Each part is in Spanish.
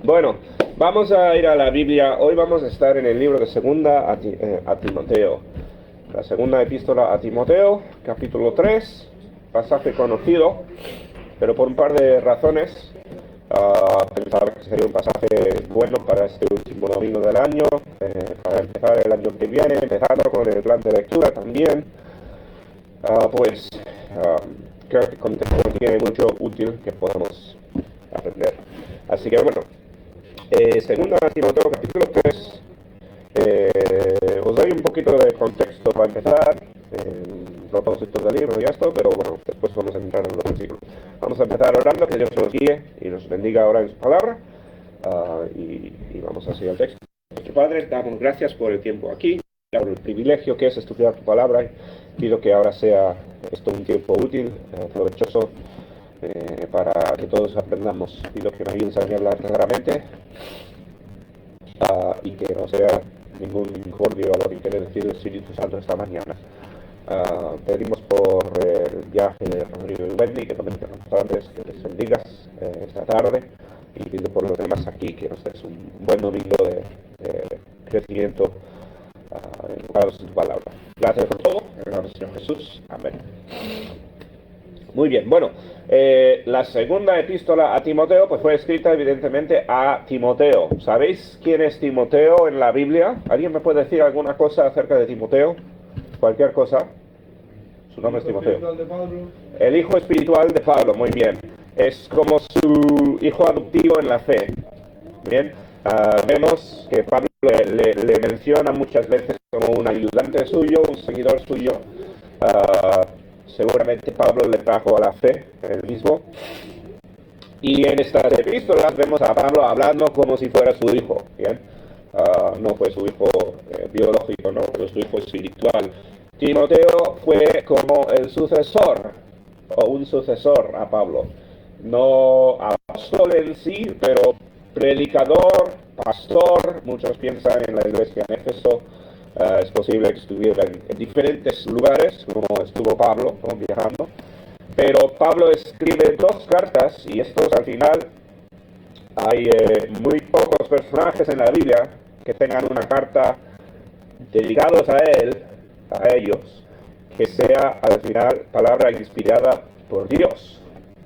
Bueno, vamos a ir a la Biblia. Hoy vamos a estar en el libro de Segunda a Timoteo. La segunda epístola a Timoteo, capítulo 3, pasaje conocido, pero por un par de razones pensaba que sería un pasaje bueno para este último domingo del año, para empezar el año que viene, empezando con el plan de lectura también. Creo que contiene mucho útil que podamos aprender. Así que bueno, segunda Timoteo capítulo 3, os doy un poquito de contexto para empezar, propósito del libro y esto, pero bueno, después vamos a entrar en los versículos. Vamos a empezar orando, que Dios nos guíe y nos bendiga ahora en su palabra, y vamos así al texto. Nuestro Padre, damos gracias por el tiempo aquí, por el privilegio que es estudiar tu palabra, y pido que ahora sea esto un tiempo útil, provechoso, para que todos aprendamos. Pido que me ayudes a hablar claramente, y que no sea ningún incordio a lo que quiere decir el Espíritu Santo esta mañana. Pedimos por el viaje de Rodrigo y Wendy, que también tenemos antes, que les bendigas esta tarde, y pido por los demás aquí que nos des un buen domingo de crecimiento enfocados en tu palabra. Gracias por todo, en el nombre del Señor Jesús. Amén. Muy bien, bueno, la segunda epístola a Timoteo pues fue escrita evidentemente a Timoteo. ¿Sabéis quién es Timoteo en la Biblia? ¿Alguien me puede decir alguna cosa acerca de Timoteo? Cualquier cosa. Su nombre es Timoteo. El hijo espiritual de Pablo, muy bien. Es como su hijo adoptivo en la fe. Bien, vemos que Pablo le menciona muchas veces como un ayudante suyo, un seguidor suyo. Seguramente Pablo le trajo a la fe él mismo. Y en estas epístolas vemos a Pablo hablando como si fuera su hijo. ¿Bien? No fue su hijo biológico, no, pero su hijo espiritual. Timoteo fue como el sucesor, o un sucesor a Pablo. No apóstol en sí, pero predicador, pastor. Muchos piensan en la iglesia en Éfeso. Es posible que estuviera en diferentes lugares, como estuvo Pablo, ¿no? Viajando. Pero Pablo escribe 2 cartas, y estos al final, hay muy pocos personajes en la Biblia que tengan una carta dedicados a él, a ellos, que sea al final palabra inspirada por Dios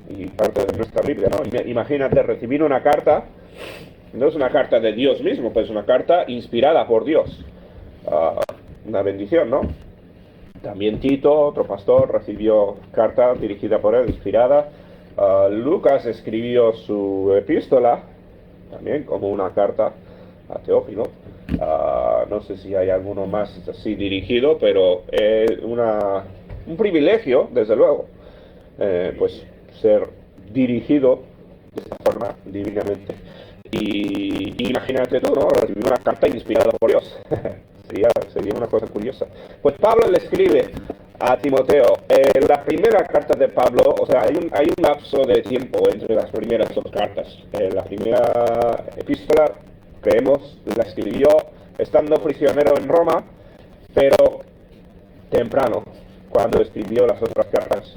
y parte de nuestra Biblia, ¿no? Imagínate recibir una carta, no es una carta de Dios mismo, pues una carta inspirada por Dios. Una bendición, ¿no? También Tito, otro pastor, recibió carta dirigida por él, inspirada. Lucas escribió su epístola, también como una carta a Teófilo. No sé si hay alguno más así dirigido, pero es un privilegio, desde luego, pues ser dirigido de esta forma divinamente. Y imagínate tú, ¿no? Recibir una carta inspirada por Dios. Sería una cosa curiosa. Pues Pablo le escribe a Timoteo. La primera carta de Pablo, o sea, hay un lapso de tiempo entre las primeras 2 cartas. La primera epístola, creemos, la escribió estando prisionero en Roma, pero temprano, cuando escribió las otras cartas,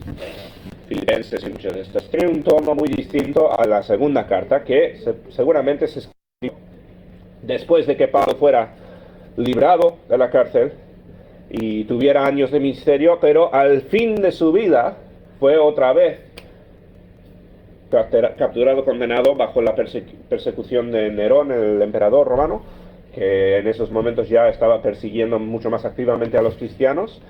Filipenses y muchas de estas. Tiene un tono muy distinto a la segunda carta, que seguramente se escribió después de que Pablo fuera librado de la cárcel y tuviera años de ministerio, pero al fin de su vida fue otra vez capturado, condenado bajo la persecución de Nerón, el emperador romano, que en esos momentos ya estaba persiguiendo mucho más activamente a los cristianos.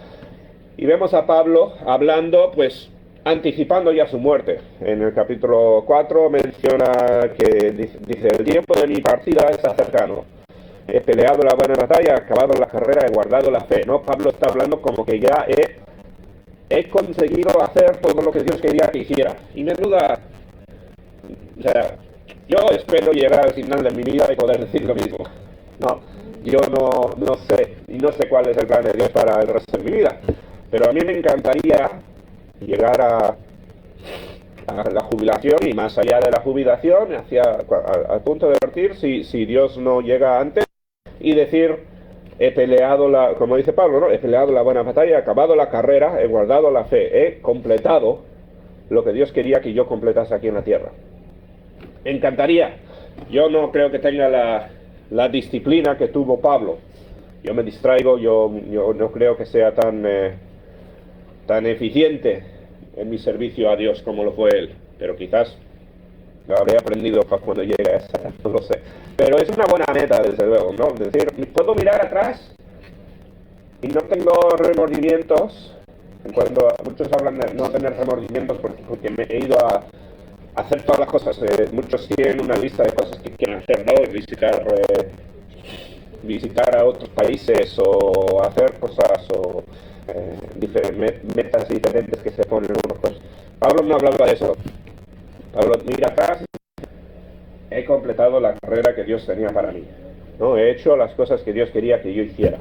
Y vemos a Pablo hablando, pues anticipando ya su muerte. En el capítulo 4 menciona que dice: el tiempo de mi partida está cercano. He peleado la buena batalla, he acabado la carrera, he guardado la fe, ¿no? Pablo está hablando como que ya he conseguido hacer todo lo que Dios quería que hiciera. Y menuda, o sea, yo espero llegar al final de mi vida y poder decir lo mismo. No, yo no sé, y no sé cuál es el plan de Dios para el resto de mi vida. Pero a mí me encantaría llegar a la jubilación, y más allá de la jubilación, al punto de partir, si Dios no llega antes, y decir: he peleado como dice Pablo, ¿no? He peleado la buena batalla, he acabado la carrera, he guardado la fe, he completado lo que Dios quería que yo completase aquí en la tierra. Me encantaría, Yo no creo que tenga la disciplina que tuvo Pablo. Yo me distraigo, yo no creo que sea tan eficiente en mi servicio a Dios como lo fue él, pero quizás lo habré aprendido para cuando llegue a esa, no lo sé. Pero es una buena meta, desde luego, ¿no? Es decir, puedo mirar atrás y no tengo remordimientos. Cuando muchos hablan de no tener remordimientos porque me he ido a hacer todas las cosas. Muchos tienen una lista de cosas que quieren hacer, ¿no? Visitar a otros países o hacer cosas o metas diferentes que se ponen unos. Pues Pablo no hablaba de eso. Pablo mira atrás, he completado la carrera que Dios tenía para mí, ¿no? He hecho las cosas que Dios quería que yo hiciera.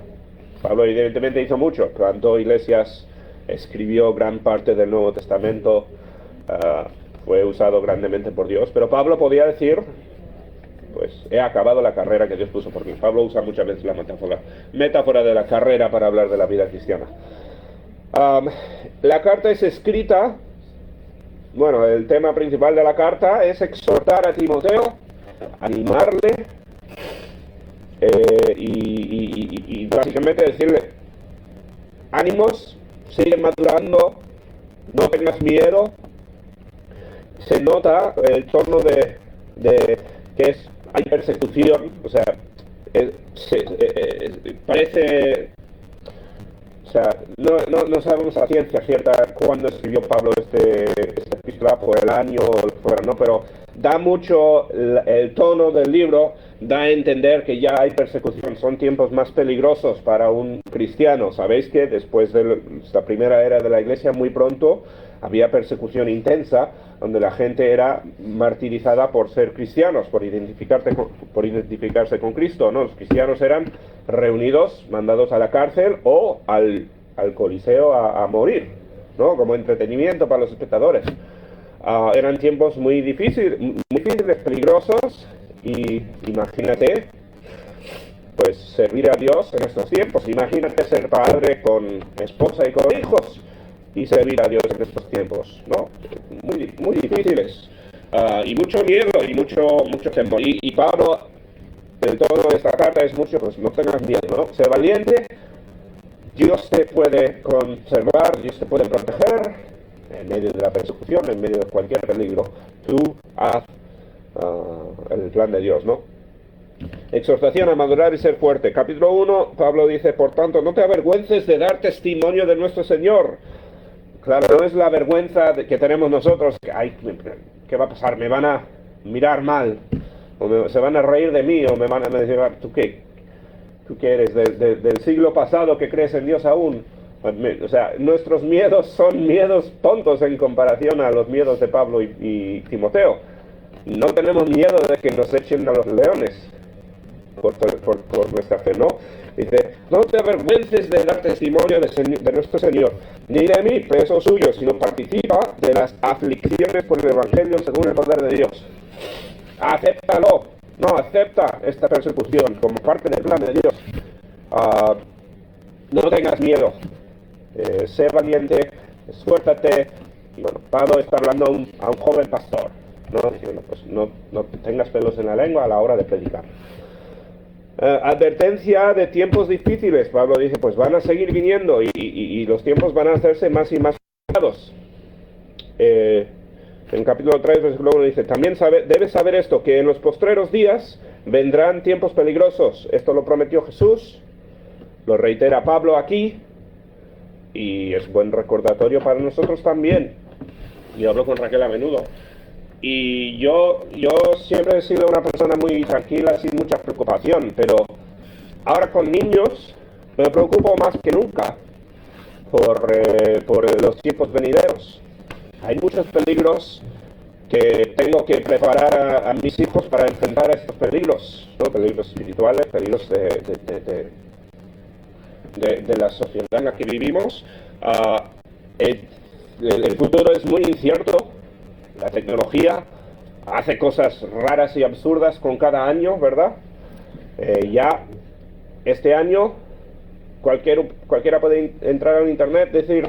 Pablo evidentemente hizo mucho, plantó iglesias, escribió gran parte del Nuevo Testamento, fue usado grandemente por Dios, pero Pablo podía decir, pues he acabado la carrera que Dios puso por mí. Pablo usa muchas veces la metáfora de la carrera para hablar de la vida cristiana. La carta es escrita, bueno, el tema principal de la carta es exhortar a Timoteo, animarle y básicamente decirle, ánimos, sigue madurando, no tengas miedo. Se nota el tono de que hay persecución, o sea, parece, o sea, no sabemos a ciencia cierta cuándo escribió Pablo esta epístola, por el año o fuera, ¿no? Pero da mucho, el tono del libro da a entender que ya hay persecución, son tiempos más peligrosos para un cristiano. Sabéis que después de la primera era de la iglesia, muy pronto había persecución intensa, donde la gente era martirizada por ser cristianos, por identificarse con Cristo, ¿no? Los cristianos eran reunidos, mandados a la cárcel o al Coliseo a morir, ¿no? Como entretenimiento para los espectadores. Eran tiempos muy difíciles, peligrosos, y imagínate, pues, servir a Dios en estos tiempos. Imagínate ser padre con esposa y con hijos y servir a Dios en estos tiempos, ¿no? Muy difíciles, y mucho miedo y mucho temor. Y Pablo, el tono de esta carta es mucho, pues no tengas miedo, ¿no? Sé valiente, Dios te puede conservar, Dios te puede proteger en medio de la persecución, en medio de cualquier peligro. Tú haz el plan de Dios, ¿no? Exhortación a madurar y ser fuerte. Capítulo 1, Pablo dice, por tanto, no te avergüences de dar testimonio de nuestro Señor. Claro, no es la vergüenza que tenemos nosotros, que, ay, ¿qué va a pasar? ¿Me van a mirar mal? ¿O se van a reír de mí? ¿O me van a decir, ¿tú qué? ¿Tú qué eres? ¿Del siglo pasado que crees en Dios aún? O sea, nuestros miedos son miedos tontos en comparación a los miedos de Pablo y Timoteo. No tenemos miedo de que nos echen a los leones por nuestra fe, ¿no? Dice, no te avergüences de dar testimonio de nuestro Señor, ni de mí, preso suyo, sino participa de las aflicciones por el Evangelio según el poder de Dios. Acéptalo, no, acepta esta persecución como parte del plan de Dios. No tengas miedo, sé valiente, esfuérzate. Y bueno, Pablo está hablando a un joven pastor, ¿no? Diciendo, pues no tengas pelos en la lengua a la hora de predicar. Advertencia de tiempos difíciles. Pablo dice, pues van a seguir viniendo y los tiempos van a hacerse más y más complicados. En capítulo 3, versículo 1 dice, también debes saber esto, que en los postreros días vendrán tiempos peligrosos. Esto lo prometió Jesús, lo reitera Pablo aquí, y es buen recordatorio para nosotros también. Y hablo con Raquel a menudo. Y yo siempre he sido una persona muy tranquila, sin mucha preocupación, pero ahora con niños me preocupo más que nunca por los tiempos venideros. Hay muchos peligros que tengo que preparar a mis hijos para enfrentar estos peligros, ¿no? Peligros espirituales, peligros de la sociedad en la que vivimos. El futuro es muy incierto. La tecnología hace cosas raras y absurdas con cada año, ¿verdad? Ya este año cualquiera puede entrar a internet, decir,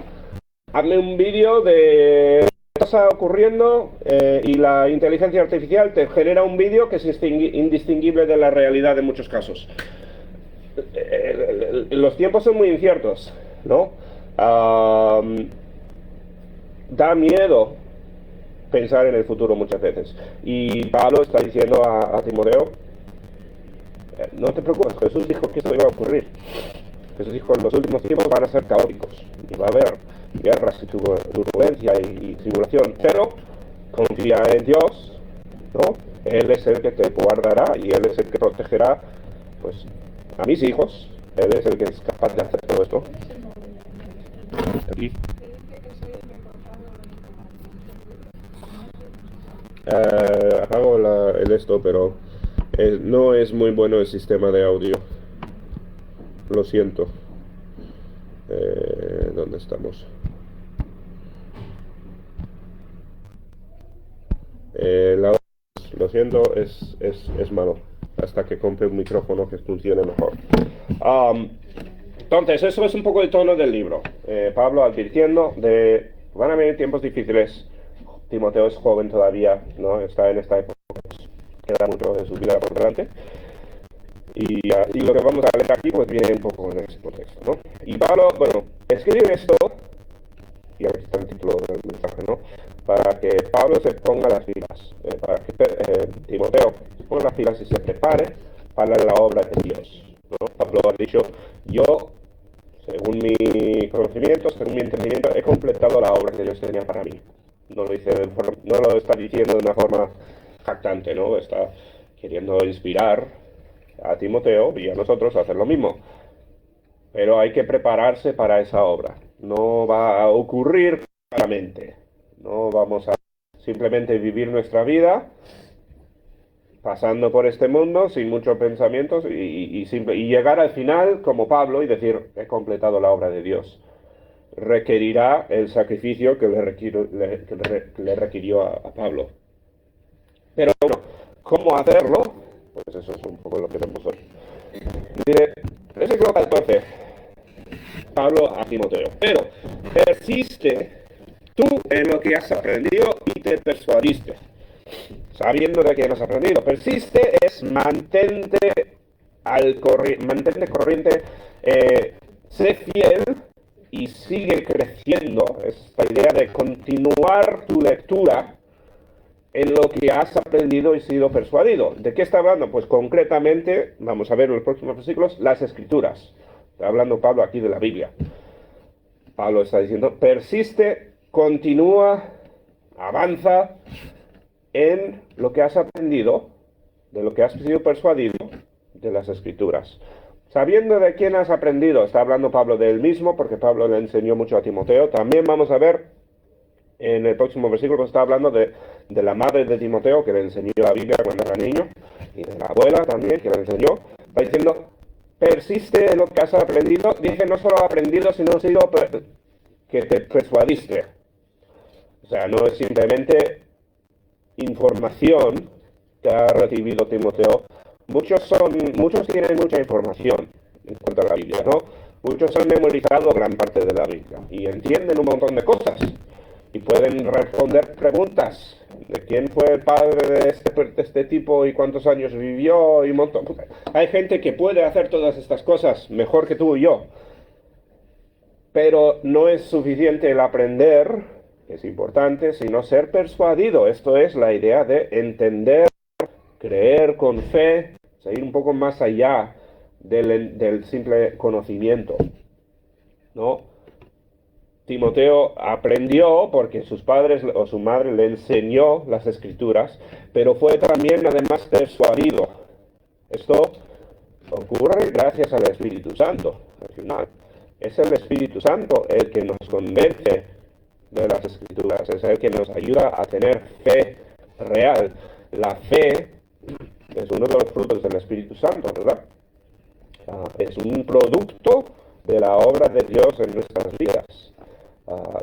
hazme un vídeo de está ocurriendo y la inteligencia artificial te genera un vídeo que es indistinguible de la realidad en muchos casos. Los tiempos son muy inciertos, ¿no? Da miedo pensar en el futuro muchas veces. Y Pablo está diciendo a Timoteo, no te preocupes, Jesús dijo que esto iba a ocurrir. Jesús dijo, en los últimos tiempos van a ser caóticos y va a haber guerras y turbulencia y tribulación, pero confía en Dios, ¿no? Él es el que te guardará y Él es el que protegerá, pues, a mis hijos. Él es el que es capaz de hacer todo esto. Aquí. Apago el esto, pero no es muy bueno el sistema de audio. Lo siento. ¿Dónde estamos? Lo siento, es malo. Hasta que compre un micrófono que funcione mejor. Entonces, eso es un poco el tono del libro. Pablo advirtiendo de van a venir tiempos difíciles. Timoteo es joven todavía, ¿no? Está en esta época, pues, queda mucho de su vida por delante. Y lo que vamos a leer aquí, pues viene un poco en ese contexto, ¿no? Y Pablo, bueno, escribe esto, y aquí está el título del mensaje, ¿no? Para que Pablo se ponga las pilas, para que Timoteo se ponga las pilas y se prepare para la obra de Dios, ¿no? Pablo ha dicho, yo, según mi conocimiento, según mi entendimiento, he completado la obra que Dios tenía para mí. No lo está diciendo de una forma jactante, ¿no? Está queriendo inspirar a Timoteo y a nosotros a hacer lo mismo. Pero hay que prepararse para esa obra. No va a ocurrir claramente. No vamos a simplemente vivir nuestra vida pasando por este mundo sin muchos pensamientos y llegar al final como Pablo y decir, he completado la obra de Dios. Requerirá el sacrificio que le requirió a Pablo. Pero bueno, ¿cómo hacerlo? Pues eso es un poco lo que vemos hoy. Dice, versículo 14, Pablo a Timoteo, pero persiste tú en lo que has aprendido y te persuadiste, sabiendo de que has aprendido. Persiste es mantente corriente, sé fiel y sigue creciendo. Esta idea de continuar tu lectura en lo que has aprendido y sido persuadido. ¿De qué está hablando? Pues concretamente, vamos a ver en los próximos versículos, las Escrituras. Está hablando Pablo aquí de la Biblia. Pablo está diciendo, persiste, continúa, avanza en lo que has aprendido, de lo que has sido persuadido, de las Escrituras. Sabiendo de quién has aprendido, está hablando Pablo de él mismo, porque Pablo le enseñó mucho a Timoteo. También vamos a ver en el próximo versículo, está hablando de la madre de Timoteo, que le enseñó la Biblia cuando era niño, y de la abuela también, que le enseñó. Está diciendo, persiste en lo que has aprendido. Dice, no solo aprendido, sino que te persuadiste. O sea, no es simplemente información que ha recibido Timoteo. Muchos tienen mucha información en cuanto a la Biblia, ¿no? Muchos han memorizado gran parte de la Biblia y entienden un montón de cosas y pueden responder preguntas de quién fue el padre de este tipo y cuántos años vivió y un montón. Hay gente que puede hacer todas estas cosas mejor que tú y yo, pero no es suficiente el aprender, es importante, sino ser persuadido. Esto es la idea de entender, creer con fe, seguir un poco más allá del simple conocimiento, ¿no? Timoteo aprendió porque sus padres o su madre le enseñó las Escrituras, pero fue también además persuadido. Esto ocurre gracias al Espíritu Santo, al final. Es el Espíritu Santo el que nos convence de las Escrituras, es el que nos ayuda a tener fe real. La fe es uno de los frutos del Espíritu Santo, ¿verdad? Es un producto de la obra de Dios en nuestras vidas.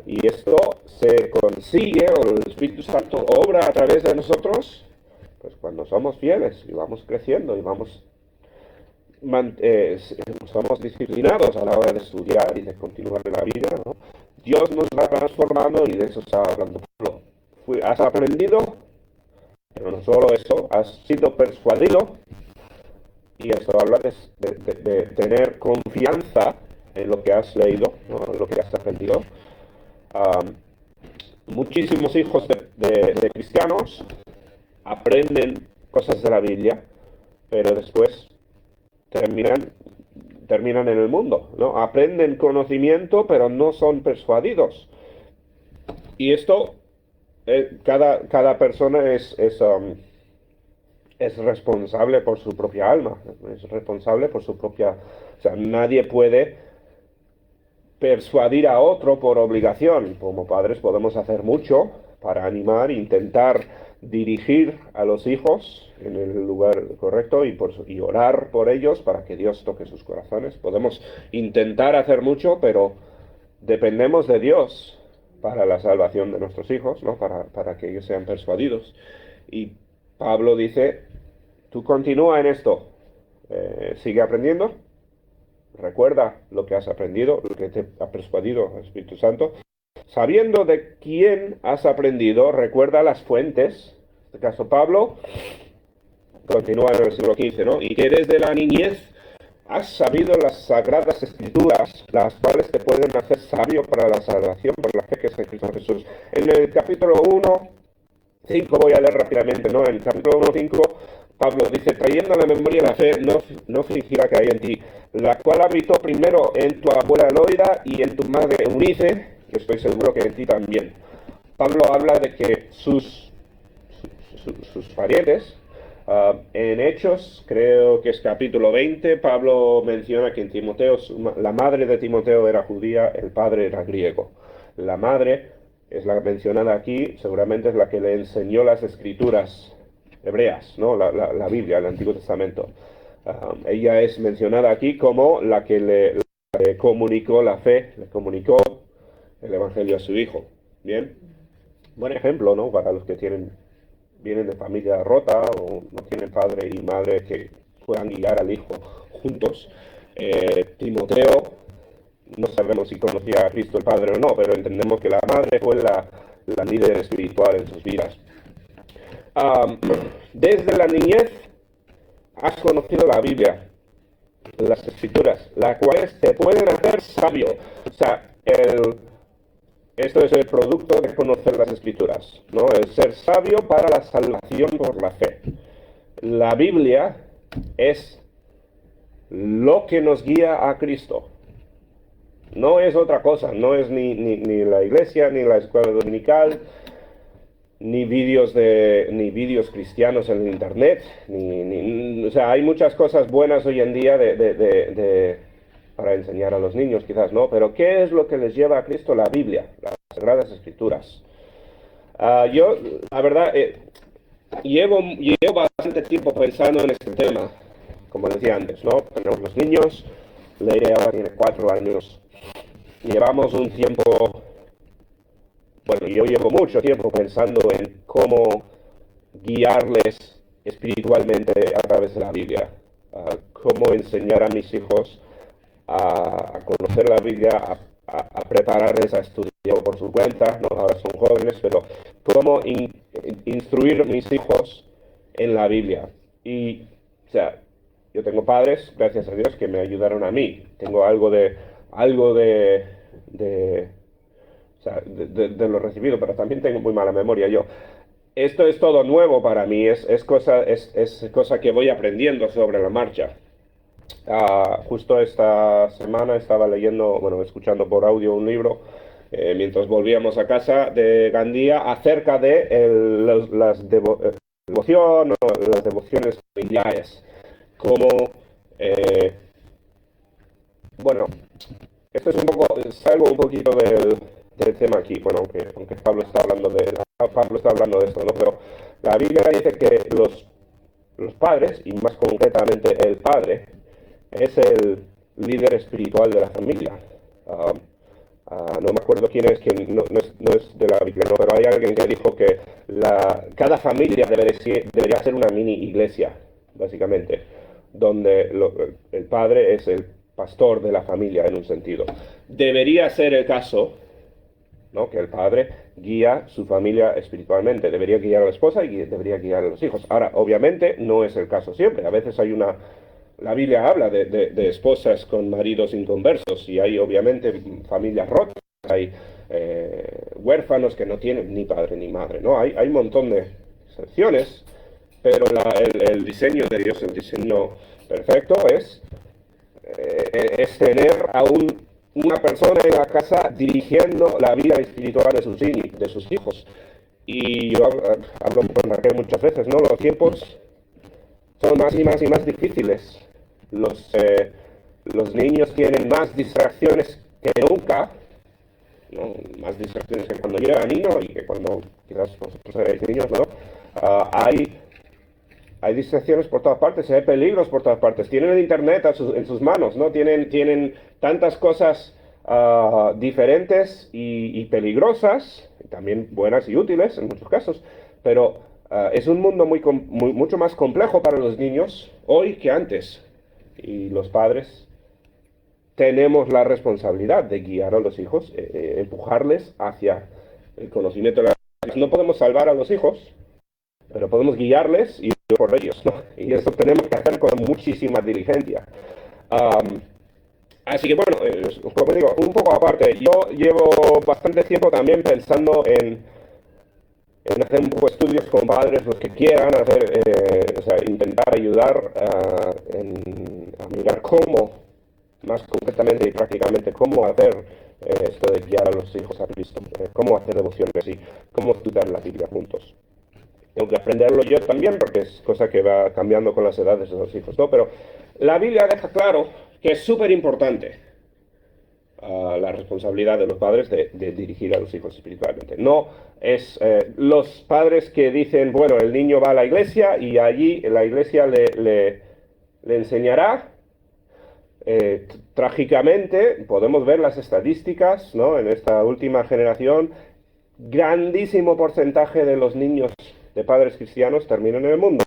Y esto se consigue, o el Espíritu Santo obra a través de nosotros, pues cuando somos fieles y vamos creciendo y somos disciplinados a la hora de estudiar y de continuar en la vida, ¿no? Dios nos va transformando y de eso está hablando Pablo. has aprendido, pero no solo eso, has sido persuadido, y eso habla de tener confianza en lo que has leído, ¿no? En lo que has aprendido. Muchísimos hijos de cristianos aprenden cosas de la Biblia, pero después terminan en el mundo, ¿no? Aprenden conocimiento, pero no son persuadidos. Y esto, cada persona es responsable por su propia alma, es responsable por su propia... O sea, nadie puede persuadir a otro por obligación. Como padres podemos hacer mucho para animar, intentar dirigir a los hijos en el lugar correcto y orar por ellos para que Dios toque sus corazones. Podemos intentar hacer mucho, pero dependemos de Dios para la salvación de nuestros hijos, ¿no? Para que ellos sean persuadidos. Y Pablo dice, tú continúa en esto, sigue aprendiendo, recuerda lo que has aprendido, lo que te ha persuadido el Espíritu Santo. Sabiendo de quién has aprendido, recuerda las fuentes. En este caso Pablo continúa en el versículo 15, ¿no? Y que desde la niñez has sabido las sagradas escrituras, las cuales te pueden hacer sabio para la salvación por la fe que es en Cristo Jesús. En el capítulo 1:5 voy a leer rápidamente, ¿no? En el capítulo 1:5 Pablo dice, trayendo a la memoria la fe no fingirá que hay en ti, la cual habitó primero en tu abuela Loida y en tu madre Eunice, y estoy seguro que en ti también. Pablo habla de que sus parientes, en Hechos, creo que es capítulo 20, Pablo menciona que en Timoteo, la madre de Timoteo era judía, el padre era griego. La madre es la mencionada aquí, seguramente es la que le enseñó las escrituras hebreas, ¿no? La Biblia, el Antiguo Testamento. Ella es mencionada aquí como la que le comunicó la fe, le comunicó el Evangelio a su hijo. Bien, buen ejemplo, ¿no? Para los que vienen de familia rota o no tienen padre y madre que puedan guiar al hijo juntos. Timoteo, no sabemos si conocía a Cristo el Padre o no, pero entendemos que la madre fue la líder espiritual en sus vidas. Desde la niñez has conocido la Biblia, las Escrituras, las cuales te pueden hacer sabio. O sea, esto es el producto de conocer las Escrituras, ¿no? El ser sabio para la salvación por la fe. La Biblia es lo que nos guía a Cristo. No es otra cosa, no es ni la iglesia, ni la escuela dominical, ni vídeos cristianos en el internet, o sea, hay muchas cosas buenas hoy en día para enseñar a los niños, quizás, ¿no? Pero ¿qué es lo que les lleva a Cristo? La Biblia, las Sagradas Escrituras. Yo, la verdad, llevo bastante tiempo pensando en este tema, como decía antes, ¿no? Tenemos los niños, Leire ahora tiene 4 años, llevamos un tiempo... Bueno, yo llevo mucho tiempo pensando en cómo guiarles espiritualmente a través de la Biblia, cómo enseñar a mis hijos a conocer la Biblia, a prepararles a estudiar por su cuenta, ¿no? Ahora son jóvenes, pero cómo instruir a mis hijos en la Biblia. Y, o sea, yo tengo padres, gracias a Dios, que me ayudaron a mí. Tengo algo de lo recibido, pero también tengo muy mala memoria yo. Esto es todo nuevo para mí, es cosa que voy aprendiendo sobre la marcha. Justo esta semana estaba escuchando por audio un libro, mientras volvíamos a casa, de Gandía, acerca de las devociones familiares. Esto salgo un poquito del tema aquí, bueno, aunque Pablo está hablando de esto, ¿no? Pero la Biblia dice que los padres, y más concretamente el padre, es el líder espiritual de la familia. No me acuerdo quién es, no es de la Biblia, ¿no? Pero hay alguien que dijo que cada familia debería ser una mini iglesia, básicamente, donde el padre es el pastor de la familia en un sentido. Debería ser el caso, ¿no? Que el padre guía su familia espiritualmente. Debería guiar a la esposa y debería guiar a los hijos. Ahora, obviamente, no es el caso siempre. A veces hay una... La Biblia habla de esposas con maridos inconversos y hay, obviamente, familias rotas. Hay huérfanos que no tienen ni padre ni madre, ¿no? Hay un montón de excepciones, pero el diseño de Dios, el diseño perfecto es tener a una persona en la casa dirigiendo la vida espiritual de sus hijos. Y yo hablo con Raquel muchas veces, ¿no? Los tiempos son más y más y más difíciles. Los niños tienen más distracciones que nunca, ¿no? Más distracciones que cuando yo era niño y que cuando quizás vosotros erais niños, ¿no? Hay distracciones por todas partes, hay peligros por todas partes. Tienen el internet en sus manos, ¿no? Tienen tantas cosas diferentes y peligrosas, también buenas y útiles en muchos casos, pero es un mundo mucho más complejo para los niños hoy que antes. Y los padres tenemos la responsabilidad de guiar a los hijos, empujarles hacia el conocimiento de la... No podemos salvar a los hijos, pero podemos guiarles y por ellos, ¿no? Y eso tenemos que hacer con muchísima diligencia. Así que bueno, como digo, un poco aparte, yo llevo bastante tiempo también pensando en hacer un poco de estudios con padres, los que quieran hacer, o sea, intentar ayudar a mirar cómo, más concretamente y prácticamente, cómo hacer esto de guiar a los hijos a Cristo, cómo hacer devociones y cómo estudiar la Biblia juntos. Tengo que aprenderlo yo también, porque es cosa que va cambiando con las edades de los hijos, ¿no? Pero la Biblia deja claro que es súper importante la responsabilidad de los padres de dirigir a los hijos espiritualmente. No es los padres que dicen, bueno, el niño va a la iglesia y allí la iglesia le enseñará. Trágicamente, podemos ver las estadísticas, ¿no? En esta última generación, grandísimo porcentaje de los niños de padres cristianos terminan en el mundo.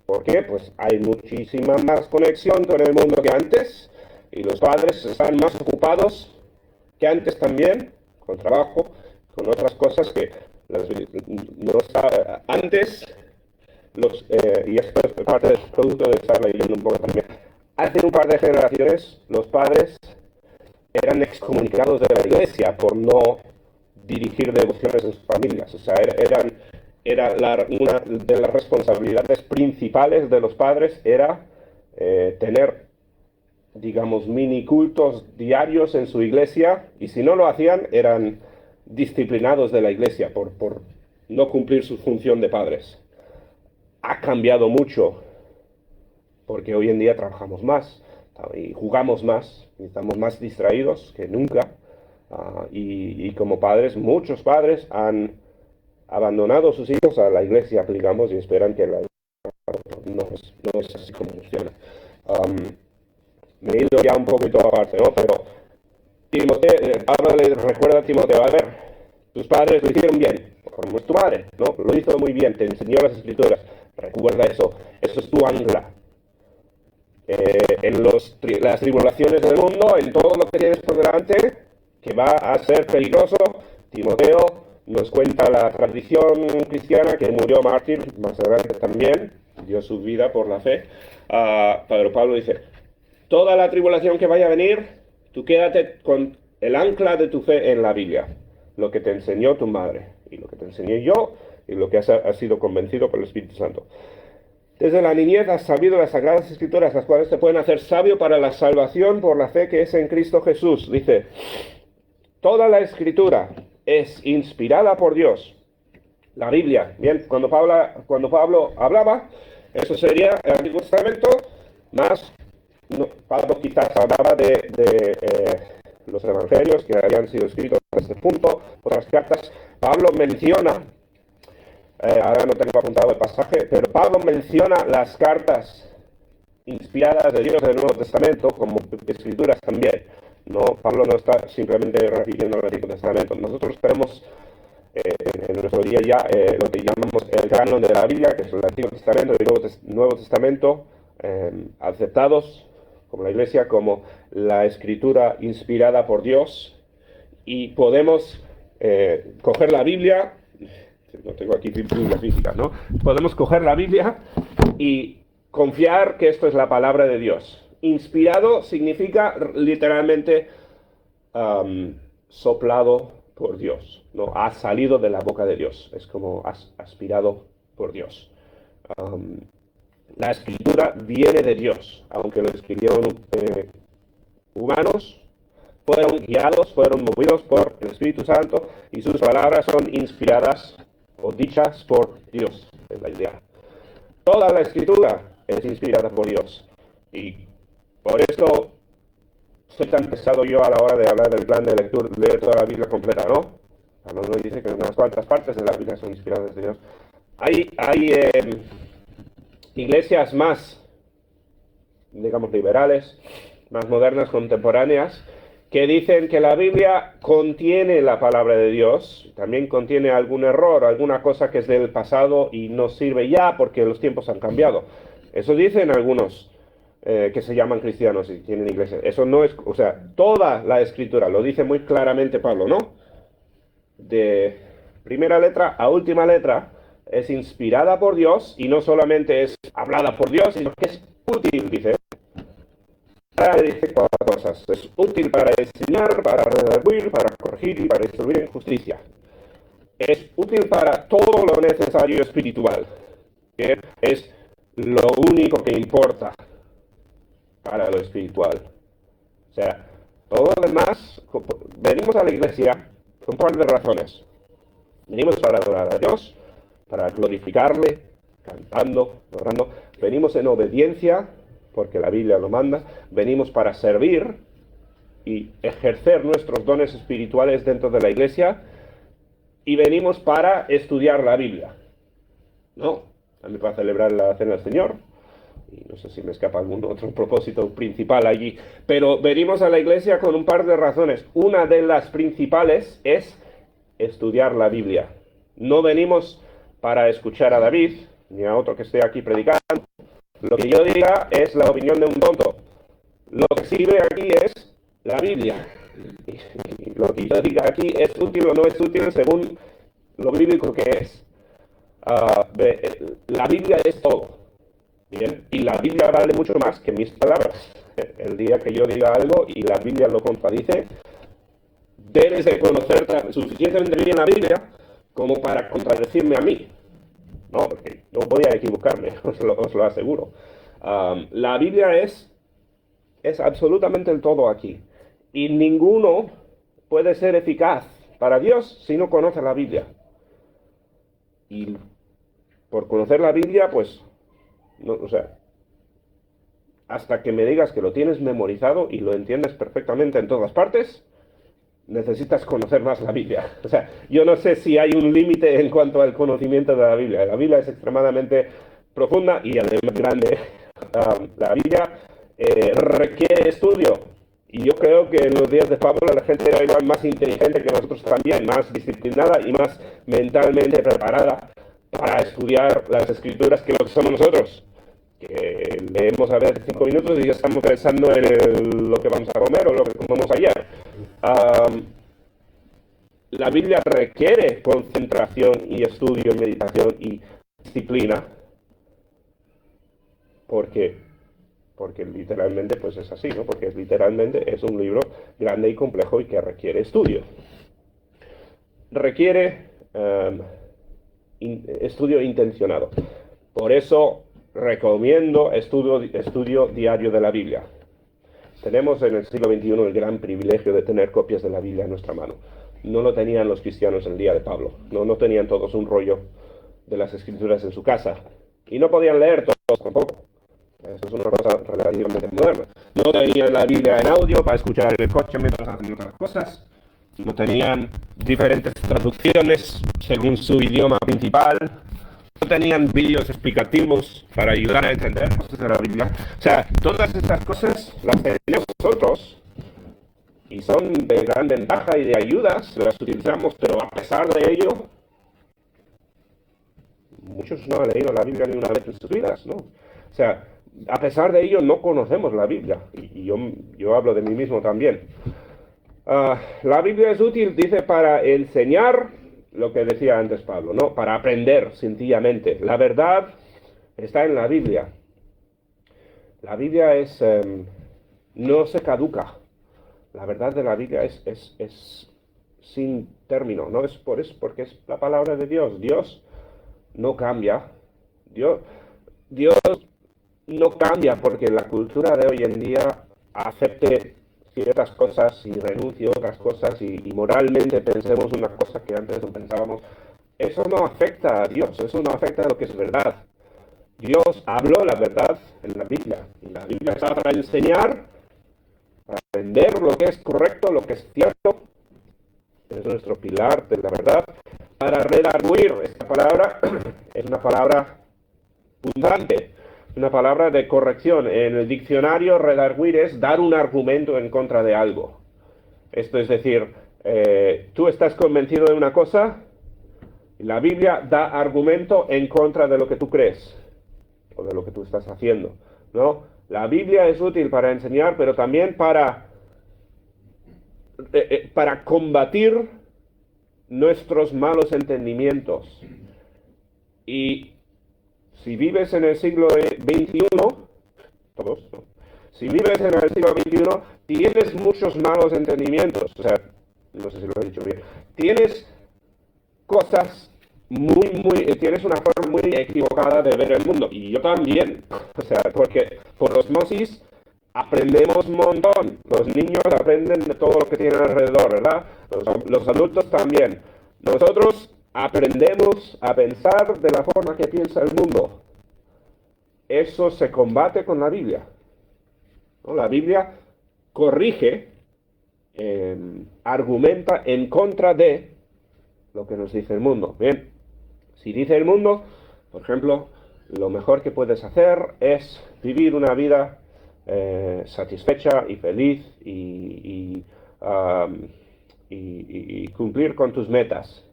¿Por qué? Pues hay muchísima más conexión con el mundo que antes y los padres están más ocupados que antes también, con trabajo, con otras cosas que no está, antes, y esto es parte del producto de estar leyendo un poco también, hace un par de generaciones los padres eran excomunicados de la iglesia por no dirigir devociones en sus familias. O sea, una de las responsabilidades principales de los padres era tener, digamos, mini cultos diarios en su iglesia, y si no lo hacían, eran disciplinados de la iglesia por no cumplir su función de padres. Ha cambiado mucho, porque hoy en día trabajamos más y jugamos más, y estamos más distraídos que nunca, y como padres, muchos padres han abandonado a sus hijos a la iglesia, digamos, y esperan que la no es así como funciona. Me he ido ya un poquito aparte, ¿no? Pero Pablo le recuerda a Timoteo, a ver, tus padres lo hicieron bien, como es tu madre, ¿no? Lo hizo muy bien, te enseñó las escrituras, recuerda eso es tu ancla. En las tribulaciones del mundo, en todo lo que tienes por delante, que va a ser peligroso, Timoteo nos cuenta la tradición cristiana que murió mártir, más adelante también, dio su vida por la fe. Pero Pablo dice, toda la tribulación que vaya a venir, tú quédate con el ancla de tu fe en la Biblia, lo que te enseñó tu madre, y lo que te enseñé yo, y lo que has sido convencido por el Espíritu Santo. Desde la niñez has sabido las Sagradas Escrituras, las cuales te pueden hacer sabio para la salvación por la fe que es en Cristo Jesús. Dice, toda la Escritura es inspirada por Dios. La Biblia, bien, cuando Pablo hablaba, eso sería el Antiguo Testamento, más Pablo quizás hablaba de los evangelios que habían sido escritos a este punto, otras cartas. Pablo menciona, ahora no tengo apuntado el pasaje, pero Pablo menciona las cartas inspiradas de Dios del Nuevo Testamento como escrituras también. No, Pablo no está simplemente refiriendo al Antiguo Testamento. Nosotros tenemos en nuestro día ya lo que llamamos el canon de la Biblia, que es el Antiguo Testamento y el Nuevo Testamento, aceptados como la Iglesia como la escritura inspirada por Dios, y podemos coger la Biblia, no tengo aquí Biblia física, ¿no? Podemos coger la Biblia y confiar que esto es la palabra de Dios. Inspirado significa literalmente soplado por Dios, ¿no? Ha salido de la boca de Dios, es como aspirado por Dios. La escritura viene de Dios, aunque lo escribieron humanos, fueron guiados, fueron movidos por el Espíritu Santo y sus palabras son inspiradas o dichas por Dios, es la idea. Toda la escritura es inspirada por Dios y por eso soy tan pesado yo a la hora de hablar del plan de lectura, leer toda la Biblia completa, ¿no? Pablo nos dice que unas cuantas partes de la Biblia son inspiradas de Dios. Hay iglesias más, digamos, liberales, más modernas, contemporáneas, que dicen que la Biblia contiene la palabra de Dios, también contiene algún error, alguna cosa que es del pasado y no sirve ya porque los tiempos han cambiado. Eso dicen algunos que se llaman cristianos y tienen iglesias. Eso no es, o sea, toda la escritura, lo dice muy claramente Pablo, ¿no? De primera letra a última letra, es inspirada por Dios y no solamente es hablada por Dios, sino que es útil, dice. Dice cuatro cosas. Es útil para enseñar, para redarguir, para corregir y para instruir en justicia. Es útil para todo lo necesario espiritual. ¿Bien? Es lo único que importa para lo espiritual. O sea, todo lo demás, venimos a la iglesia por un par de razones. Venimos para adorar a Dios, para glorificarle, cantando, orando. Venimos en obediencia, porque la Biblia lo manda. Venimos para servir y ejercer nuestros dones espirituales dentro de la iglesia. Y venimos para estudiar la Biblia. ¿No? También para celebrar la Cena del Señor. Y no sé si me escapa algún otro propósito principal allí. Pero venimos a la iglesia con un par de razones. Una de las principales es estudiar la Biblia. No venimos para escuchar a David, ni a otro que esté aquí predicando. Lo que yo diga es la opinión de un tonto. Lo que sirve aquí es la Biblia. Y lo que yo diga aquí es útil o no es útil según lo bíblico que es. La Biblia es todo. Bien, y la Biblia vale mucho más que mis palabras. El día que yo diga algo y la Biblia lo contradice, debes de conocer suficientemente bien la Biblia como para contradecirme a mí. No, porque no voy a equivocarme, os lo aseguro. La Biblia es absolutamente el todo aquí. Y ninguno puede ser eficaz para Dios si no conoce la Biblia. Y por conocer la Biblia, pues, no, o sea, hasta que me digas que lo tienes memorizado y lo entiendes perfectamente en todas partes, necesitas conocer más la Biblia. O sea, yo no sé si hay un límite en cuanto al conocimiento de la Biblia. La Biblia es extremadamente profunda y además grande. La Biblia requiere estudio. Y yo creo que en los días de Pablo la gente era igual más inteligente que nosotros también, más disciplinada y más mentalmente preparada para estudiar las Escrituras que lo que somos nosotros. Que leemos a veces 5 minutos y ya estamos pensando en lo que vamos a comer o lo que comemos ayer. La Biblia requiere concentración y estudio y meditación y disciplina porque literalmente pues es así, ¿no? Porque literalmente es un libro grande y complejo y que requiere estudio. Requiere estudio intencionado. Por eso recomiendo estudio diario de la Biblia. Tenemos en el siglo XXI el gran privilegio de tener copias de la Biblia en nuestra mano. No lo tenían los cristianos en el día de Pablo. No tenían todos un rollo de las Escrituras en su casa. Y no podían leer todos tampoco. Eso es una cosa relativamente moderna. No tenían la Biblia en audio para escuchar en el coche mientras hacían otras cosas. No tenían diferentes traducciones según su idioma principal. No tenían vídeos explicativos para ayudar a entender cosas de la Biblia. O sea, todas estas cosas las tenemos nosotros y son de gran ventaja y de ayuda, las utilizamos, pero a pesar de ello, muchos no han leído la Biblia ni una vez en sus vidas, ¿no? O sea, a pesar de ello no conocemos la Biblia, y yo hablo de mí mismo también. La Biblia es útil, dice, para enseñar lo que decía antes Pablo, ¿no? Para aprender, sencillamente. La verdad está en la Biblia. La Biblia no se caduca. La verdad de la Biblia es sin término, ¿no? Porque es la palabra de Dios. Dios no cambia. Dios, Dios no cambia porque la cultura de hoy en día acepte ciertas cosas y renuncie a otras cosas y moralmente pensemos una cosa que antes no pensábamos. Eso no afecta a Dios, eso no afecta a lo que es verdad. Dios habló la verdad en la Biblia y la Biblia está para enseñar, para aprender lo que es correcto, lo que es cierto. Es nuestro pilar de la verdad. Para redarguir, esta palabra es una palabra punzante, una palabra de corrección. En el diccionario, redarguir es dar un argumento en contra de algo. Esto es decir, tú estás convencido de una cosa, y la Biblia da argumento en contra de lo que tú crees, o de lo que tú estás haciendo, ¿no? La Biblia es útil para enseñar, pero también para combatir nuestros malos entendimientos. Y si vives en el siglo XXI, todos, ¿no? Si vives en el siglo XXI, tienes muchos malos entendimientos. O sea, no sé si lo he dicho bien. Tienes cosas tienes una forma muy equivocada de ver el mundo. Y yo también. O sea, porque por osmosis aprendemos un montón. Los niños aprenden de todo lo que tienen alrededor, ¿verdad? Los adultos también. Nosotros aprendemos a pensar de la forma que piensa el mundo. Eso se combate con la Biblia, ¿no? La Biblia corrige, argumenta en contra de lo que nos dice el mundo. Bien, si dice el mundo, por ejemplo, lo mejor que puedes hacer es vivir una vida satisfecha y feliz y cumplir con tus metas.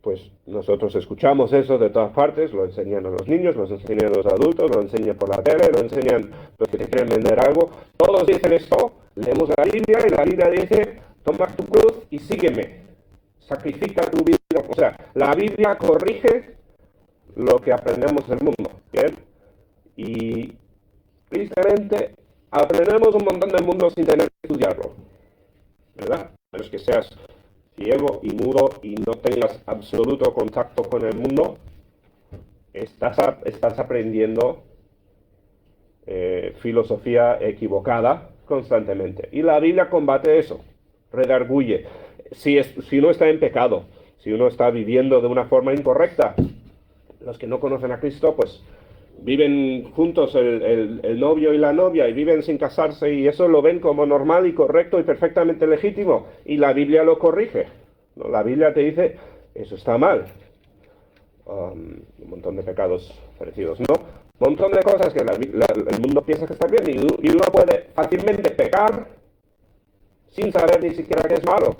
Pues nosotros escuchamos eso de todas partes, lo enseñan a los niños, lo enseñan a los adultos, lo enseñan por la tele, lo enseñan los que te quieren vender algo. Todos dicen esto, leemos la Biblia y la Biblia dice, toma tu cruz y sígueme, sacrifica tu vida. O sea, la Biblia corrige lo que aprendemos del mundo, ¿bien? Y tristemente aprendemos un montón del mundo sin tener que estudiarlo, ¿verdad? Pero es que seas ciego y mudo y no tengas absoluto contacto con el mundo, estás aprendiendo filosofía equivocada constantemente. Y la Biblia combate eso, redarguye. Si uno está en pecado, si uno está viviendo de una forma incorrecta, los que no conocen a Cristo, pues viven juntos el novio y la novia y viven sin casarse y eso lo ven como normal y correcto y perfectamente legítimo y la Biblia lo corrige, ¿no? La Biblia te dice, eso está mal. Un montón de pecados parecidos, ¿no? Un montón de cosas que el mundo piensa que está bien y uno puede fácilmente pecar sin saber ni siquiera que es malo.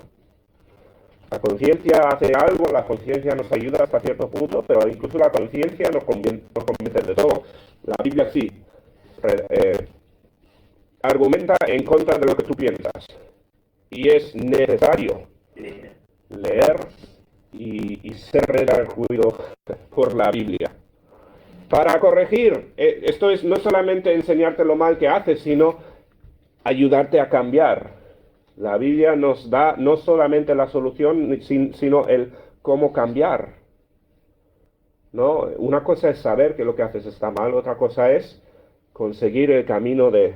La conciencia hace algo, la conciencia nos ayuda hasta cierto punto, pero incluso la conciencia nos convence de todo. La Biblia sí argumenta en contra de lo que tú piensas. Y es necesario leer y ser redarguido por la Biblia. Para corregir, esto es no solamente enseñarte lo mal que haces, sino ayudarte a cambiar. La Biblia nos da no solamente la solución, sino el cómo cambiar, ¿no? Una cosa es saber que lo que haces está mal, otra cosa es conseguir el camino de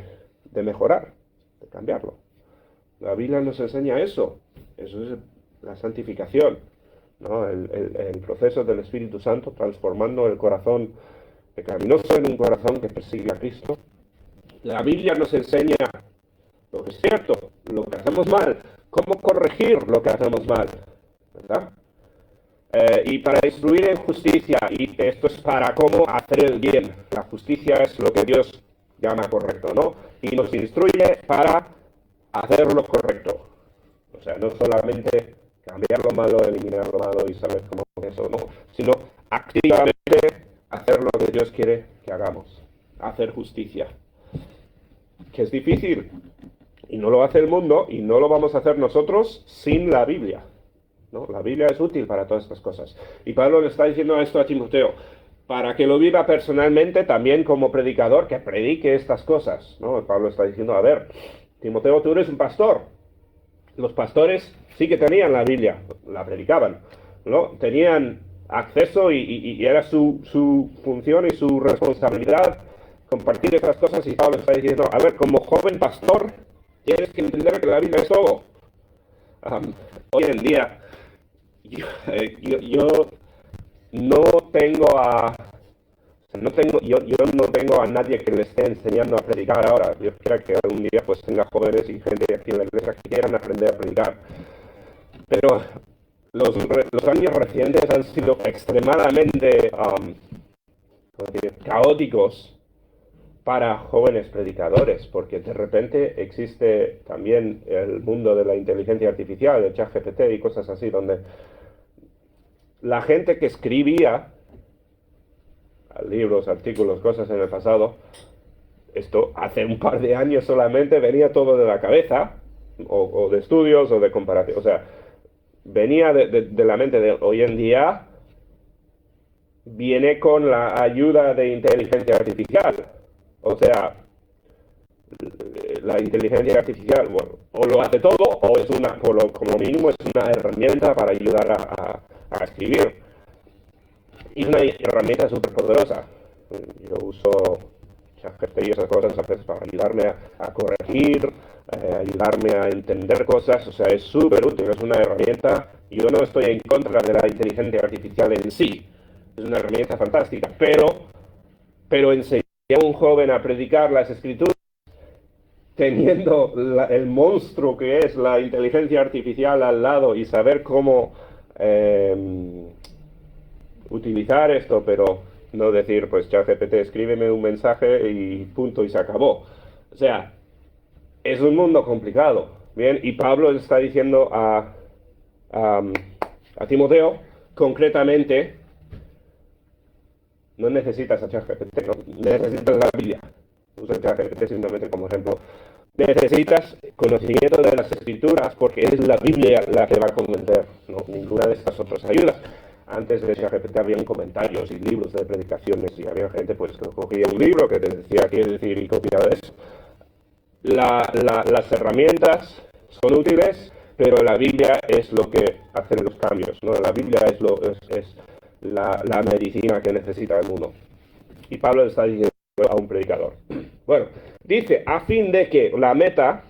mejorar, de cambiarlo. La Biblia nos enseña eso. Eso es la santificación, ¿no? El proceso del Espíritu Santo transformando el corazón pecaminoso en un corazón que persigue a Cristo. La Biblia nos enseña lo que es cierto, lo que hacemos mal, cómo corregir lo que hacemos mal, ¿verdad? Y para instruir en justicia, y esto es para cómo hacer el bien. La justicia es lo que Dios llama correcto, ¿no? Y nos instruye para hacer lo correcto. O sea, no solamente cambiar lo malo, eliminar lo malo y saber cómo eso, no, sino activamente hacer lo que Dios quiere que hagamos, hacer justicia. Que es difícil. Y no lo hace el mundo y no lo vamos a hacer nosotros sin la Biblia, ¿no? La Biblia es útil para todas estas cosas. Y Pablo le está diciendo esto a Timoteo, para que lo viva personalmente también como predicador, que predique estas cosas, ¿no? Pablo está diciendo, a ver, Timoteo, tú eres un pastor. Los pastores sí que tenían la Biblia, la predicaban, ¿no? Tenían acceso y era su función y su responsabilidad compartir estas cosas. Y Pablo está diciendo, a ver, como joven pastor, tienes que entender que la Biblia es todo. Hoy en día, yo no tengo yo no tengo a nadie que le esté enseñando a predicar ahora. Yo quiero que algún día pues tenga jóvenes y gente aquí en la iglesia que quieran aprender a predicar. Pero los años recientes han sido extremadamente caóticos para jóvenes predicadores, porque de repente existe también el mundo de la inteligencia artificial, el ChatGPT y cosas así, donde la gente que escribía libros, artículos, cosas en el pasado, esto hace un par de años solamente venía todo de la cabeza, o de estudios, o de comparación, o sea, venía de la mente de hoy en día, viene con la ayuda de inteligencia artificial. O sea, la inteligencia artificial, bueno, o lo hace todo, o es como mínimo es una herramienta para ayudar a escribir. Y es una herramienta súper poderosa. Yo uso ChatGPT y esas cosas a veces para ayudarme a corregir, ayudarme a entender cosas. O sea, es súper útil, es una herramienta. Yo no estoy en contra de la inteligencia artificial en sí. Es una herramienta fantástica, pero enseñar a un joven a predicar las escrituras teniendo el monstruo que es la inteligencia artificial al lado y saber cómo utilizar esto, pero no decir, pues ChatGPT, escríbeme un mensaje y punto y se acabó. O sea, es un mundo complicado, ¿bien? Y Pablo está diciendo a Timoteo, concretamente, no necesitas a ChatGPT, no necesitas la Biblia. Usa ChatGPT simplemente como ejemplo. Necesitas conocimiento de las escrituras porque es la Biblia la que va a convencer, no ninguna de estas otras ayudas. Antes de ChatGPT habían comentarios y libros de predicaciones y había gente pues que cogía un libro que te decía qué decir y copiaba eso. Las herramientas son útiles, pero la Biblia es lo que hace los cambios, ¿no? La Biblia es la medicina que necesita el mundo. Y Pablo está diciendo a un predicador. Bueno, dice, a fin de que la meta,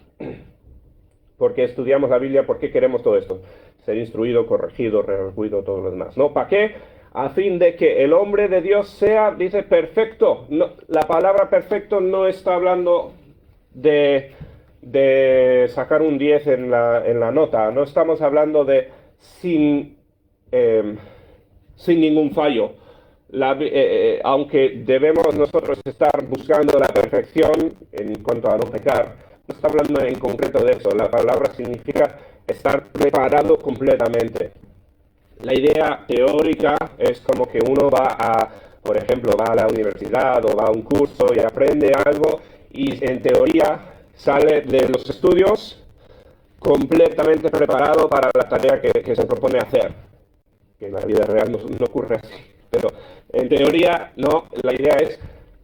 porque estudiamos la Biblia, ¿por qué queremos todo esto? Ser instruido, corregido, redarguido, todo lo demás, ¿no? ¿Para qué? A fin de que el hombre de Dios sea, dice, perfecto. No, la palabra perfecto no está hablando de sacar un 10 en la nota. No estamos hablando de sin ningún fallo. Aunque debemos nosotros estar buscando la perfección en cuanto a no pecar, no está hablando en concreto de eso. La palabra significa estar preparado completamente. La idea teórica es como que uno por ejemplo, va a la universidad o va a un curso y aprende algo y en teoría sale de los estudios completamente preparado para la tarea que se propone hacer. Que en la vida real no ocurre así. Pero en teoría, no, la idea es,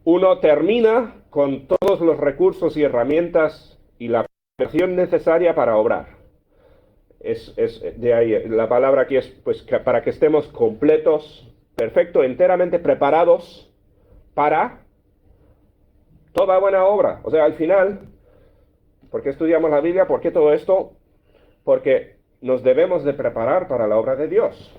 uno termina con todos los recursos y herramientas y la preparación necesaria para obrar. Es de ahí, la palabra aquí es pues para que estemos completos, perfectos, enteramente preparados para toda buena obra. O sea, al final, ¿por qué estudiamos la Biblia? ¿Por qué todo esto? Porque nos debemos de preparar para la obra de Dios.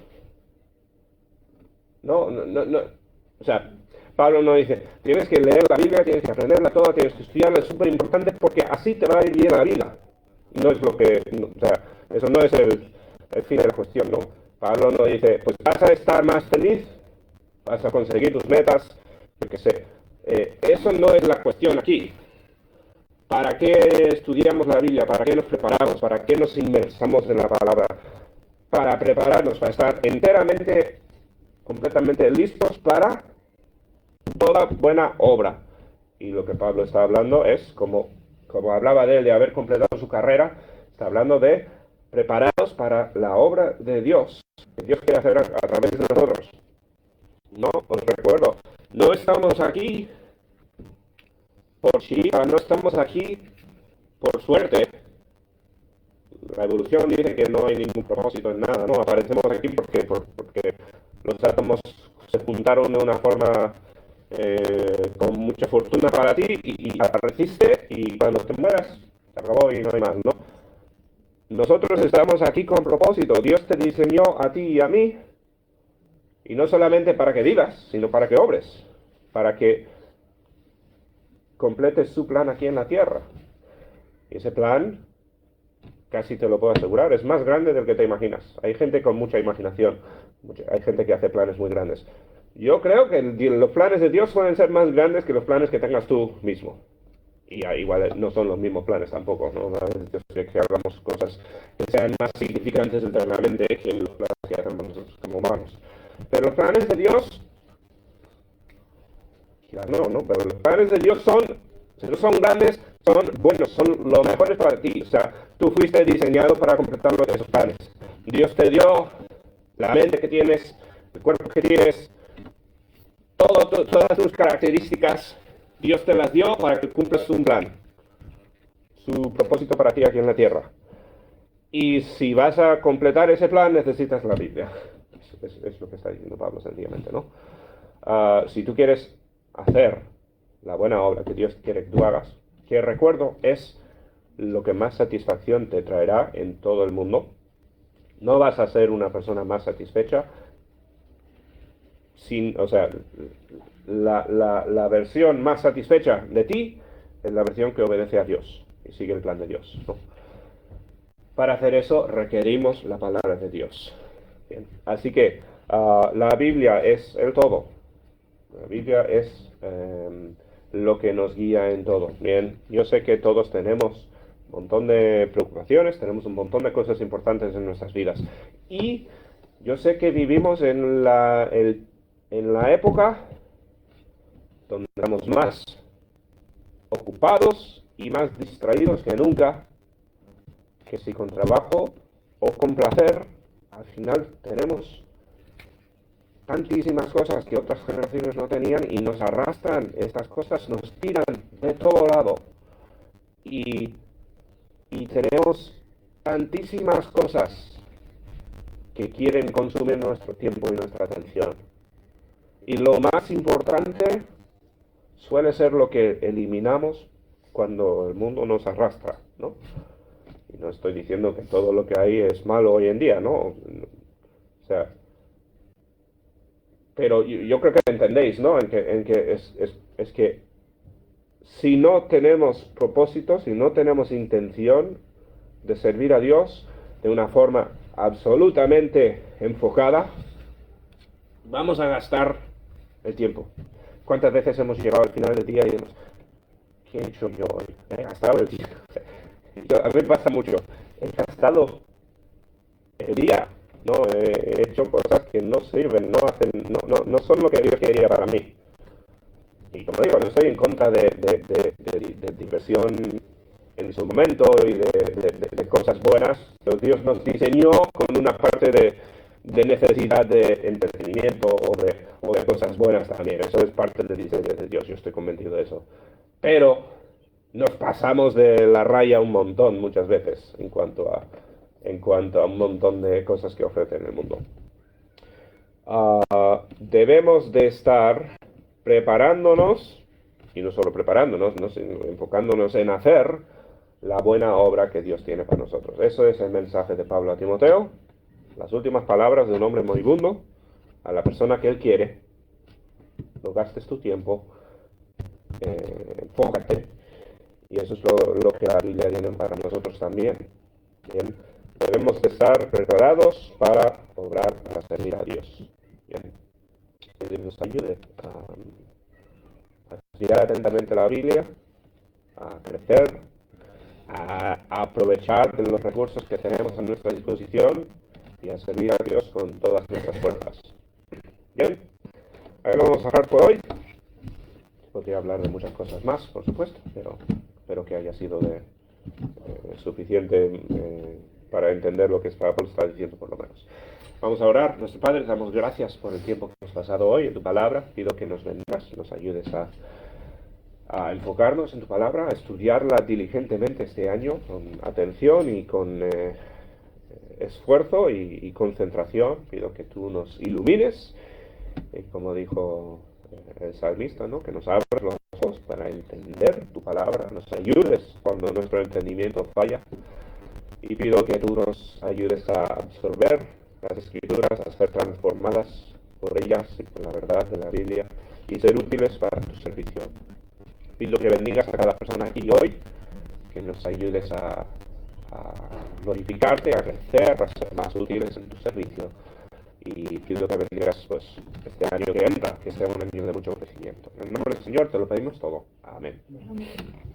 No. O sea, Pablo no dice, tienes que leer la Biblia, tienes que aprenderla toda, tienes que estudiarla, es súper importante porque así te va a ir bien la vida. No es lo que, o sea, eso no es el fin de la cuestión, ¿no? Pablo no dice, pues vas a estar más feliz, vas a conseguir tus metas, yo qué sé. Eso no es la cuestión aquí. ¿Para qué estudiamos la Biblia? ¿Para qué nos preparamos? ¿Para qué nos inmersamos en la palabra? Para prepararnos, para estar enteramente completamente listos para toda buena obra. Y lo que Pablo está hablando es como como hablaba de él, de haber completado su carrera, está hablando de preparados para la obra de Dios, que Dios quiere hacer a través de nosotros. No, os recuerdo, no estamos aquí por chica, no estamos aquí por suerte. La evolución dice que no hay ningún propósito en nada, ¿no? Aparecemos aquí porque los átomos se juntaron de una forma con mucha fortuna para ti y apareciste y cuando te mueras se acabó y no hay más, ¿no? Nosotros estamos aquí con propósito. Dios te diseñó a ti y a mí y no solamente para que vivas, sino para que obres, para que completes su plan aquí en la tierra. Y ese plan, casi te lo puedo asegurar, es más grande del que te imaginas. Hay gente con mucha imaginación, hay gente que hace planes muy grandes. Yo creo que los planes de Dios suelen ser más grandes que los planes que tengas tú mismo. Y igual no son los mismos planes tampoco, ¿no? A veces yo sé que hagamos cosas que sean más significantes internamente que los planes que hacemos nosotros como humanos. Pero los planes de Dios, quizás no, pero los planes de Dios son, si no son grandes, son buenos, son lo mejores para ti. O sea, tú fuiste diseñado para completar esos planes. Dios te dio la mente que tienes, el cuerpo que tienes, todas tus características, Dios te las dio para que cumplas un plan, su propósito para ti aquí en la tierra. Y si vas a completar ese plan, necesitas la Biblia. Es lo que está diciendo Pablo sencillamente, ¿no? Si tú quieres hacer la buena obra que Dios quiere que tú hagas, que recuerdo es lo que más satisfacción te traerá en todo el mundo. No vas a ser una persona más satisfecha o sea, la versión más satisfecha de ti es la versión que obedece a Dios y sigue el plan de Dios, ¿no? Para hacer eso requerimos la palabra de Dios. Bien. Así que la Biblia es el todo. La Biblia es lo que nos guía en todo. Bien, yo sé que todos tenemos un montón de preocupaciones, tenemos un montón de cosas importantes en nuestras vidas. Y yo sé que vivimos en la época donde estamos más ocupados y más distraídos que nunca, que si con trabajo o con placer, al final tenemos tantísimas cosas que otras generaciones no tenían y nos arrastran, estas cosas nos tiran de todo lado y tenemos tantísimas cosas que quieren consumir nuestro tiempo y nuestra atención. Y lo más importante suele ser lo que eliminamos cuando el mundo nos arrastra, ¿no? Y no estoy diciendo que todo lo que hay es malo hoy en día, ¿no? O sea, pero yo creo que entendéis, ¿no? En que es que si no tenemos propósito, si no tenemos intención de servir a Dios de una forma absolutamente enfocada, vamos a gastar el tiempo. ¿Cuántas veces hemos llegado al final del día y hemos, ¿qué he hecho yo hoy? He gastado el tiempo. A mí me pasa mucho. He gastado el día, ¿no? He hecho cosas que no sirven, no son lo que Dios quería para mí. Y como digo, no estoy en contra de diversión en su momento y de cosas buenas, pero Dios nos diseñó con una parte de necesidad de entretenimiento o de cosas buenas también. Eso es parte del diseño de Dios, yo estoy convencido de eso. Pero nos pasamos de la raya un montón muchas veces en cuanto a un montón de cosas que ofrece en el mundo. Debemos de estar preparándonos, y no solo preparándonos, sino enfocándonos en hacer la buena obra que Dios tiene para nosotros. Eso es el mensaje de Pablo a Timoteo, las últimas palabras de un hombre moribundo a la persona que él quiere. No gastes tu tiempo, enfócate. Y eso es lo que la Biblia tiene para nosotros también. Bien. Debemos estar preparados para obrar, para servir a Dios. Bien. Que Dios nos ayude a estudiar atentamente la Biblia, a crecer, a aprovechar de los recursos que tenemos a nuestra disposición y a servir a Dios con todas nuestras fuerzas. Bien, ahí lo vamos a dejar por hoy. Podría hablar de muchas cosas más, por supuesto, pero espero que haya sido suficiente para entender lo que Pablo está diciendo, por lo menos. Vamos a orar. Nuestro Padre, te damos gracias por el tiempo que hemos pasado hoy en tu palabra. Pido que nos bendigas, nos ayudes a enfocarnos en tu palabra, a estudiarla diligentemente este año, con atención y con esfuerzo y concentración. Pido que tú nos ilumines, y como dijo el salmista, ¿no? Que nos abras los ojos para entender tu palabra, nos ayudes cuando nuestro entendimiento falla, y pido que tú nos ayudes a absorber las escrituras, a ser transformadas por ellas y por la verdad de la Biblia, y ser útiles para tu servicio. Pido que bendigas a cada persona aquí hoy, que nos ayudes a glorificarte, a crecer, a ser más útiles en tu servicio. Y pido que bendigas pues, este año que entra, que sea un año de mucho crecimiento. En el nombre del Señor te lo pedimos todo. Amén.